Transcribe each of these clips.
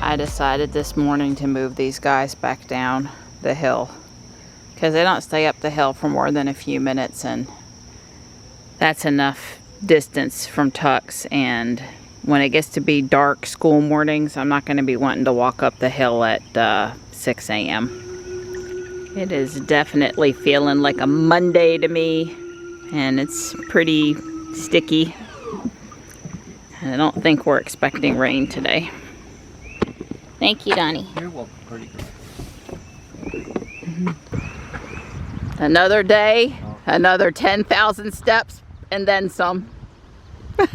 I decided this morning to move these guys back down the hill because they don't stay up the hill for more than a few minutes, and that's enough distance from Tuck's. And when it gets to be dark school mornings, I'm not going to be wanting to walk up the hill at 6 a.m. It is definitely feeling like a Monday to me, and it's pretty sticky. I don't think we're expecting rain today. Thank you, Donnie. You're welcome, pretty good. Another day, another 10,000 steps, and then some. Yeah.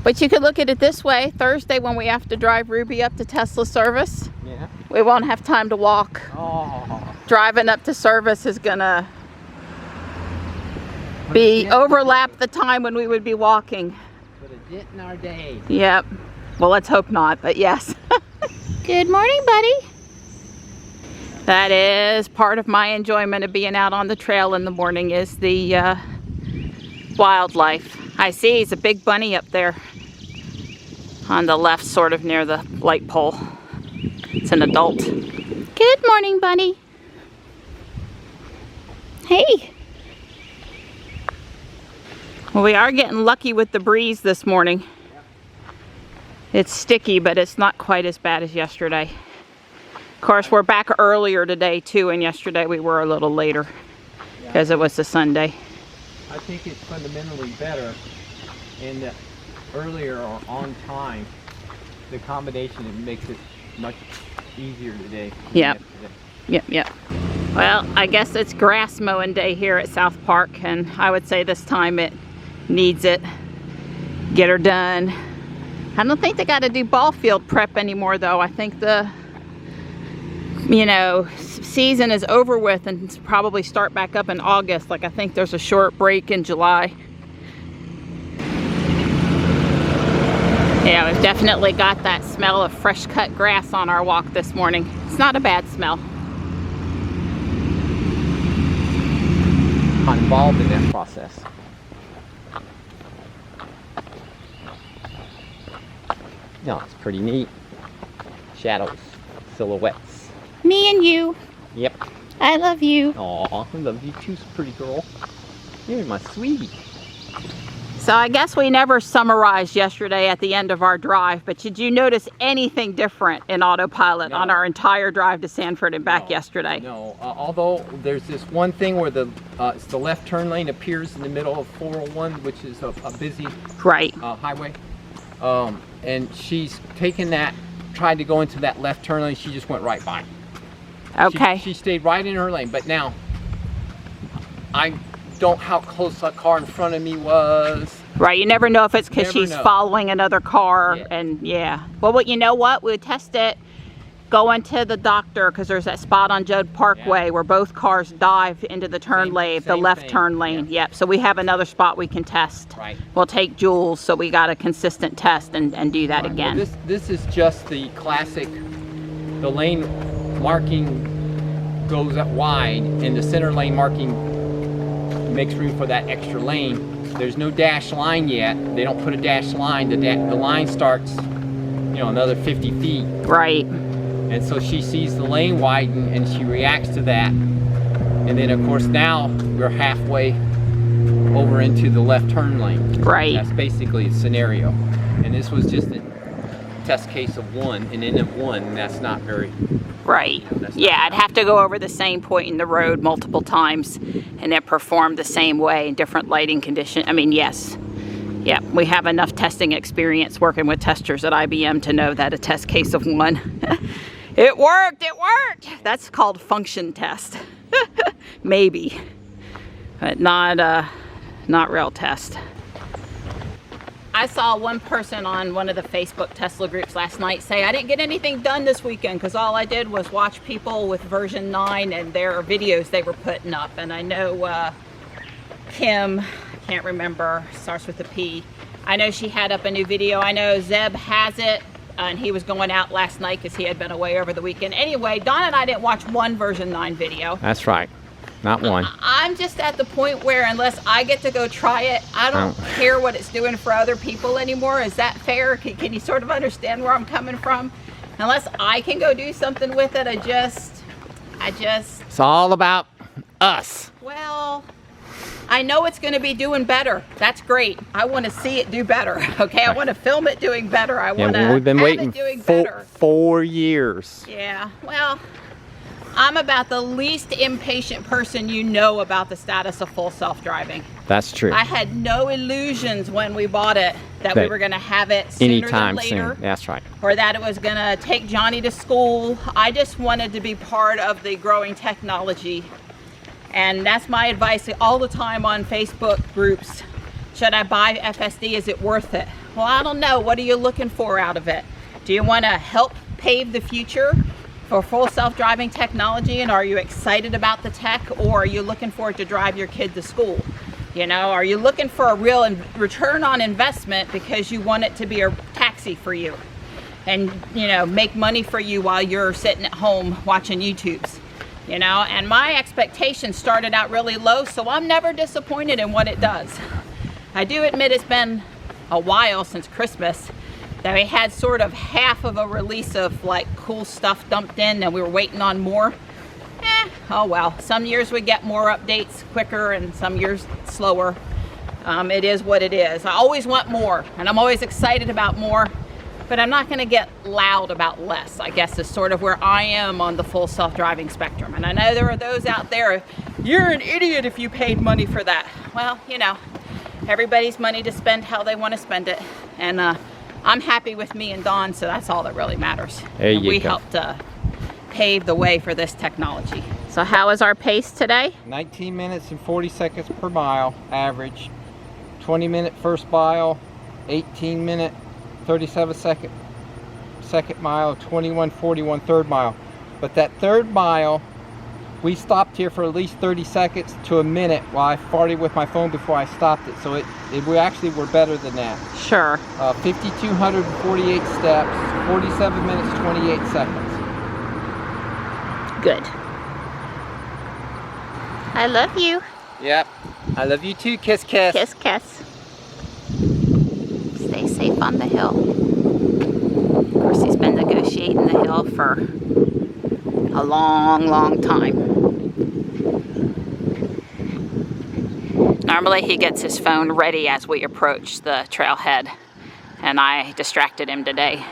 But you could look at it this way. Thursday, when we have to drive Ruby up to Tesla service, Yeah. we won't have time to walk. Oh. Driving up to service is gonna be overlap the time when we would be walking. Put a dent in our day. Yep. Well, let's hope not, but yes. Good morning, buddy. That is part of my enjoyment of being out on the trail in the morning, is the wildlife. I see he's a big bunny up there on the left, sort of near the light pole. It's an adult. Good morning, bunny. Hey. Well, we are getting lucky with the breeze this morning. It's sticky, but it's not quite as bad as yesterday. Of course, we're back earlier today too, and yesterday we were a little later because it was a Sunday. I think it's fundamentally better in that earlier or on time. The combination, it makes it much easier today. Yep. Yep. Well, I guess it's grass mowing day here at South Park, and I would say this time it needs it. Get her done. I don't think they got to do ball field prep anymore, though. I think the, season is over with, and probably start back up in August. Like, I think there's a short break in July. Yeah, we've definitely got that smell of fresh cut grass on our walk this morning. It's not a bad smell. I'm involved in that process. No, it's pretty neat. Shadows, silhouettes. Me and you. Yep. I love you. Aw, I love you too, pretty girl. You're my sweetie. So I guess we never summarized yesterday at the end of our drive, but did you notice anything different in autopilot on our entire drive to Sanford and back yesterday? No, although there's this one thing where the left turn lane appears in the middle of 401, which is a busy highway. And she's taken that, tried to go into that left turn lane, she just went right by. Okay. She stayed right in her lane, but now, I don't know how close that car in front of me was. Right, you never know if it's because she's following another car, and Well, you know what? We'll test it going to the doctor, because there's that spot on Judd Parkway where both cars dive into the turn lane, the left turn lane. Yep, so we have another spot we can test. Right. We'll take Jules, so we got a consistent test and do that again. Well, this is just the classic, the lane marking goes up wide, and the center lane marking makes room for that extra lane. There's no dash line yet. They don't put a dash line. The line starts, another 50 feet. Right. And so she sees the lane widen and she reacts to that. And then of course now we're halfway over into the left turn lane. Right. That's basically the scenario. And this was just a test case of one, and in of one, that's not very... Right. Yeah, I'd have to go over the same point in the road multiple times and it performed the same way in different lighting conditions. I mean, yes. Yeah, we have enough testing experience working with testers at IBM to know that a test case of one It worked, it worked. That's called function test. Maybe, but not real test. I saw one person on one of the Facebook Tesla groups last night say, I didn't get anything done this weekend because all I did was watch people with version 9 and their videos they were putting up. And I know Kim, I can't remember, starts with a P. I know she had up a new video. I know Zeb has it. And he was going out last night because he had been away over the weekend. Anyway, Don and I didn't watch one version 9 video. That's right. Not one. I'm just at the point where unless I get to go try it, I don't care what it's doing for other people anymore. Is that fair? Can you sort of understand where I'm coming from? Unless I can go do something with it, I just... It's all about us. Well... I know it's going to be doing better. That's great. I want to see it do better. Okay, I want to film it doing better. I want to we've been waiting doing better. 4 years. Yeah. Well, I'm about the least impatient person you know about the status of full self-driving. That's true. I had no illusions when we bought it that we were going to have it sooner than later. Soon. That's right. Or that it was going to take Johnny to school. I just wanted to be part of the growing technology. And that's my advice all the time on Facebook groups. Should I buy FSD? Is it worth it? Well, I don't know. What are you looking for out of it? Do you want to help pave the future for full self-driving technology? And are you excited about the tech? Or are you looking for it to drive your kid to school? You know, are you looking for a real return on investment because you want it to be a taxi for you? And, you know, make money for you while you're sitting at home watching YouTubes? You know, and my expectations started out really low, so I'm never disappointed in what it does. I do admit it's been a while since Christmas that we had sort of half of a release of like cool stuff dumped in and we were waiting on more. Oh well, some years we get more updates quicker and some years slower. It is what it is. I always want more and I'm always excited about more. But I'm not going to get loud about less, I guess is sort of where I am on the full self-driving spectrum. And I know there are those out there, you're an idiot if you paid money for that. Well, you know, everybody's money to spend how they want to spend it. And I'm happy with me and Dawn, so that's all that really matters. There you go. We helped pave the way for this technology. So how is our pace today? 19 minutes and 40 seconds per mile average. 20-minute first mile, 18-minute 37 second mile, 21:41 third mile. But that third mile, we stopped here for at least 30 seconds to a minute while I farted with my phone before I stopped it. So we actually were better than that. Sure. 5,248 steps, 47 minutes, 28 seconds. Good. I love you. Yep. I love you too. Kiss, kiss. Kiss, kiss. Stay safe on the hill. Of course, he's been negotiating the hill for a long, long time. Normally, he gets his phone ready as we approach the trailhead, and I distracted him today.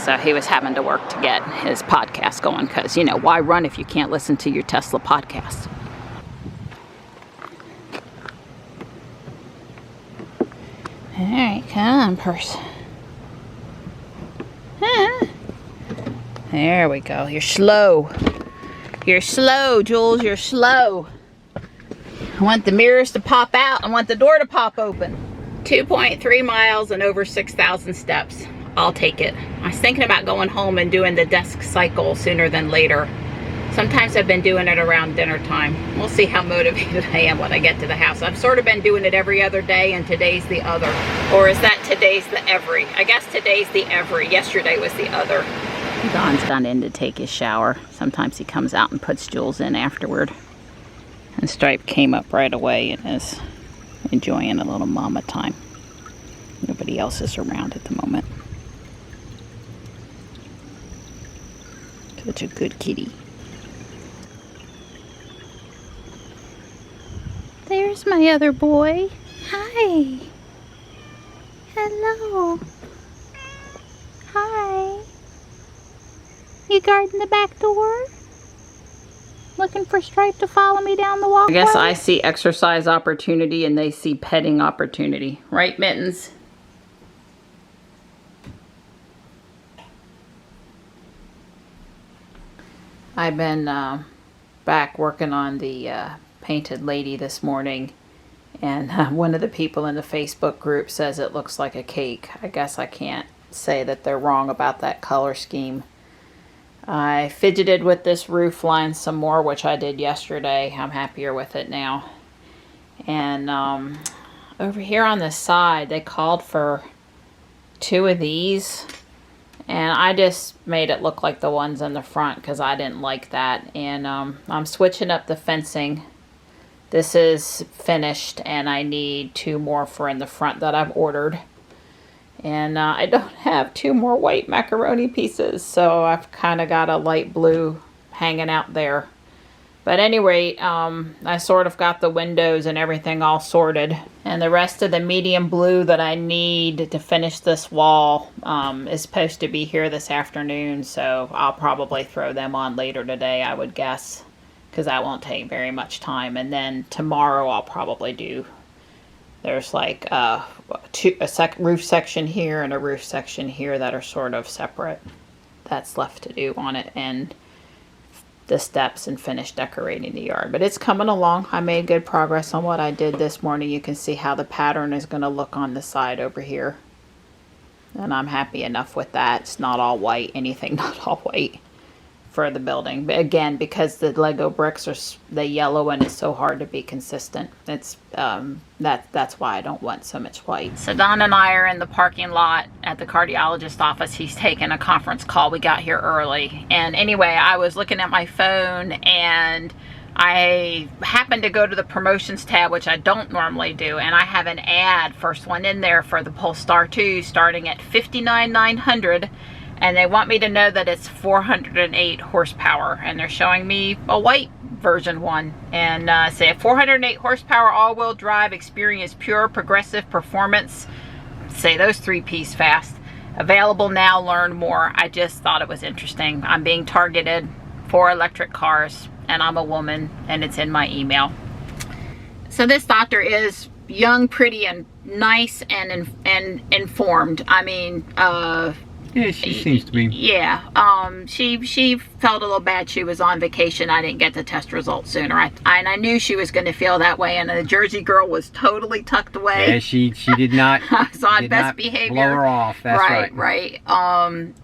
So he was having to work to get his podcast going because, you know, why run if you can't listen to your Tesla podcast? All right, come on, purse. Huh? There we go. You're slow. You're slow, Jules. You're slow. I want the mirrors to pop out. I want the door to pop open. 2.3 miles and over 6,000 steps. I'll take it. I was thinking about going home and doing the desk cycle sooner than later. Sometimes I've been doing it around dinner time. We'll see how motivated I am when I get to the house. I've sort of been doing it every other day and today's the other. Or is that today's the every? I guess today's the every. Yesterday was the other. Don's gone in to take his shower. Sometimes he comes out and puts Jules in afterward. And Stripe came up right away and is enjoying a little mama time. Nobody else is around at the moment. Such a good kitty. There's my other boy. Hi. Hello. Hi. You guarding the back door? Looking for Stripe to follow me down the walkway? I guess I see exercise opportunity and they see petting opportunity. Right, Mittens? I've been back working on the painted lady this morning, and one of the people in the Facebook group says it looks like a cake. I guess I can't say that they're wrong about that color scheme. I fidgeted with this roof line some more, which I did yesterday. I'm happier with it now. And over here on the side, they called for 2 of these. And I just made it look like the ones in the front because I didn't like that. And I'm switching up the fencing. This is finished, and I need 2 more for in the front that I've ordered. And I don't have 2 more white macaroni pieces, so I've kind of got a light blue hanging out there. But anyway, I sort of got the windows and everything all sorted. And the rest of the medium blue that I need to finish this wall is supposed to be here this afternoon, so I'll probably throw them on later today, I would guess, because that won't take very much time. And then tomorrow I'll probably do... There's like a roof section here and a roof section here that are sort of separate. That's left to do on it, and the steps and finish decorating the yard. But it's coming along. I made good progress on what I did this morning. You can see how the pattern is going to look on the side over here. And I'm happy enough with that. It's not all white, anything not all white for the building. But again, because the Lego bricks are the yellow and it's so hard to be consistent, it's that's why I don't want so much white. So Don and I are in the parking lot at the cardiologist office. He's taking a conference call. We got here early, and anyway, I was looking at my phone and I happened to go to the promotions tab, which I don't normally do, and I have an ad, first one in there, for the Polestar 2 starting at $59,900. And they want me to know that it's 408 horsepower. And they're showing me a white version one. And say a 408 horsepower all-wheel drive, experience pure progressive performance. Say those 3 P's fast. Available now, learn more. I just thought it was interesting. I'm being targeted for electric cars. And I'm a woman. And it's in my email. So this doctor is young, pretty, and nice, and informed. I mean... Yeah, she seems to be. Yeah, she felt a little bad. She was on vacation. I didn't get the test results sooner. And I knew she was going to feel that way. And the Jersey girl was totally tucked away. Yeah, she did not. I was on best behavior. Blow her off. That's right. Right.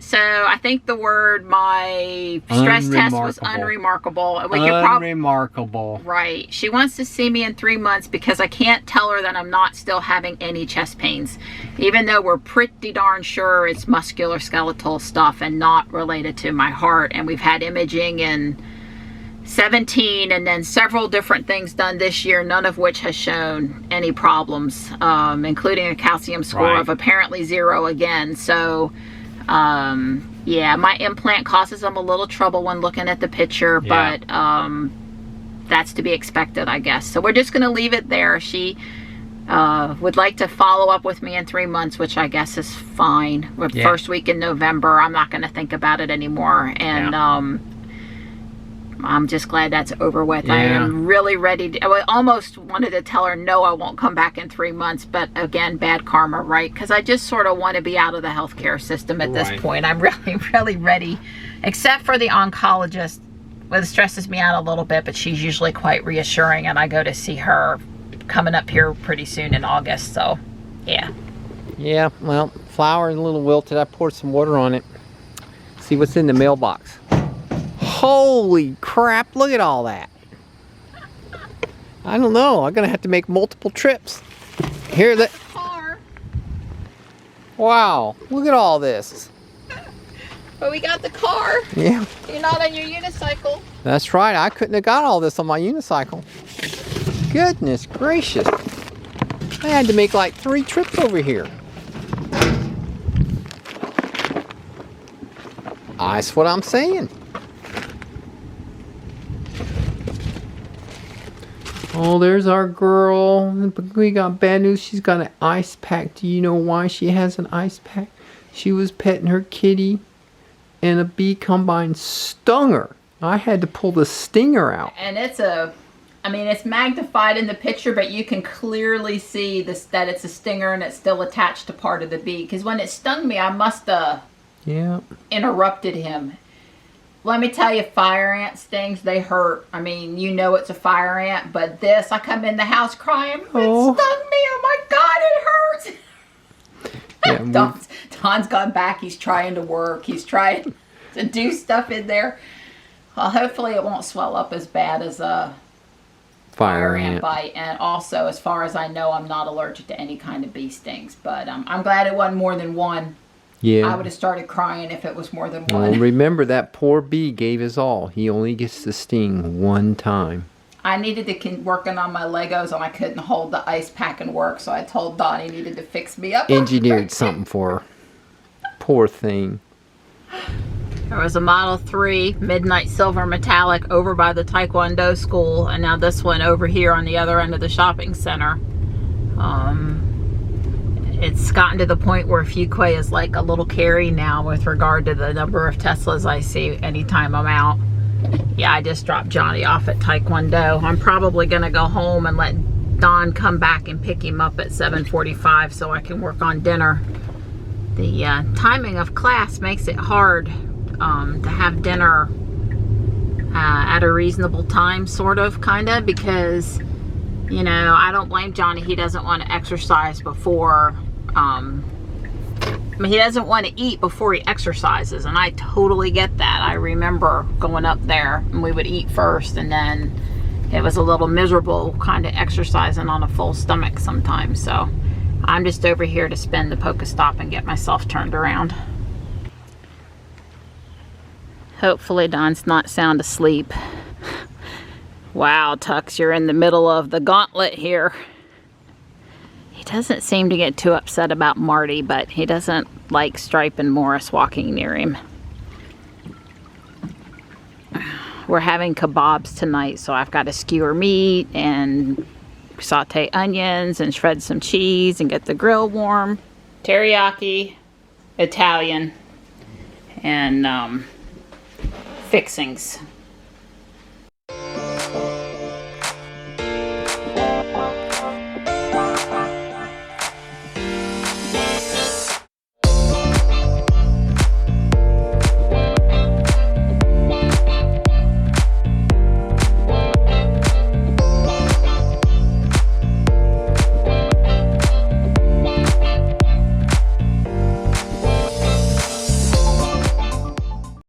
So I think the word my stress test was unremarkable. Unremarkable. Right. She wants to see me in 3 months because I can't tell her that I'm not still having any chest pains, even though we're pretty darn sure it's musculoskeletal stuff and not related to my heart. And we've had imaging in 17 and then several different things done this year, none of which has shown any problems, including a calcium score of apparently 0 again. So yeah, my implant causes them a little trouble when looking at the picture, but that's to be expected, I guess. So we're just going to leave it there. She would like to follow up with me in 3 months, which I guess is fine. First week in November, I'm not going to think about it anymore. And I'm just glad that's over with. I am really ready to, I almost wanted to tell her, no, I won't come back in 3 months. But again, bad karma, right? Because I just sort of want to be out of the healthcare system at this point. I'm really, really ready, except for the oncologist. Well, it stresses me out a little bit, but she's usually quite reassuring. And I go to see her coming up here pretty soon in August, so yeah. Yeah, well, flour is a little wilted. I poured some water on it. See what's in the mailbox. Holy crap, look at all that. I don't know, I'm gonna have to make multiple trips. Here, the car. Wow, look at all this. But we got the car. Yeah. You're not on your unicycle. That's right, I couldn't have got all this on my unicycle. Goodness gracious. I had to make like 3 trips over here. That's what I'm saying. Oh, there's our girl. We got bad news. She's got an ice pack. Do you know why she has an ice pack? She was petting her kitty and a bee combine stung her. I had to pull the stinger out. And it's it's magnified in the picture, but you can clearly see that it's a stinger and it's still attached to part of the bee. Because when it stung me, I must have interrupted him. let me tell you, fire ant stings, they hurt. I mean, you know it's a fire ant, but this, I come in the house crying, it stung me, oh my God, it hurts. Yeah, Don's gone back, he's trying to work, he's trying to do stuff in there. Well, hopefully it won't swell up as bad as a fire ant bite. And also, as far as I know, I'm not allergic to any kind of bee stings, but I'm glad it wasn't more than one. Yeah. I would have started crying if it was more than one. Well, remember, that poor bee gave his all. He only gets to sting one time. I needed to working on my Legos, and I couldn't hold the ice pack and work, so I told Don he needed to fix me up. Engineered something for her. Poor thing. There was a Model 3 Midnight Silver Metallic over by the Taekwondo school, and now this one over here on the other end of the shopping center. It's gotten to the point where Fuquay is like a little carry now with regard to the number of Teslas I see anytime I'm out. Yeah, I just dropped Johnny off at Taekwondo. I'm probably going to go home and let Don come back and pick him up at 7:45 so I can work on dinner. The timing of class makes it hard to have dinner at a reasonable time, sort of, kind of, because, you know, I don't blame Johnny. He doesn't want to exercise before, I mean, he doesn't want to eat before he exercises, and I totally get that. I remember going up there, and we would eat first, and then it was a little miserable kind of exercising on a full stomach sometimes, so I'm just over here to spin the Pokestop and get myself turned around. Hopefully Don's not sound asleep. Wow, Tux, you're in the middle of the gauntlet here. He doesn't seem to get too upset about Marty, but he doesn't like Stripe and Morris walking near him. We're having kebabs tonight, so I've got to skewer meat and saute onions and shred some cheese and get the grill warm. Teriyaki, Italian, and fixings.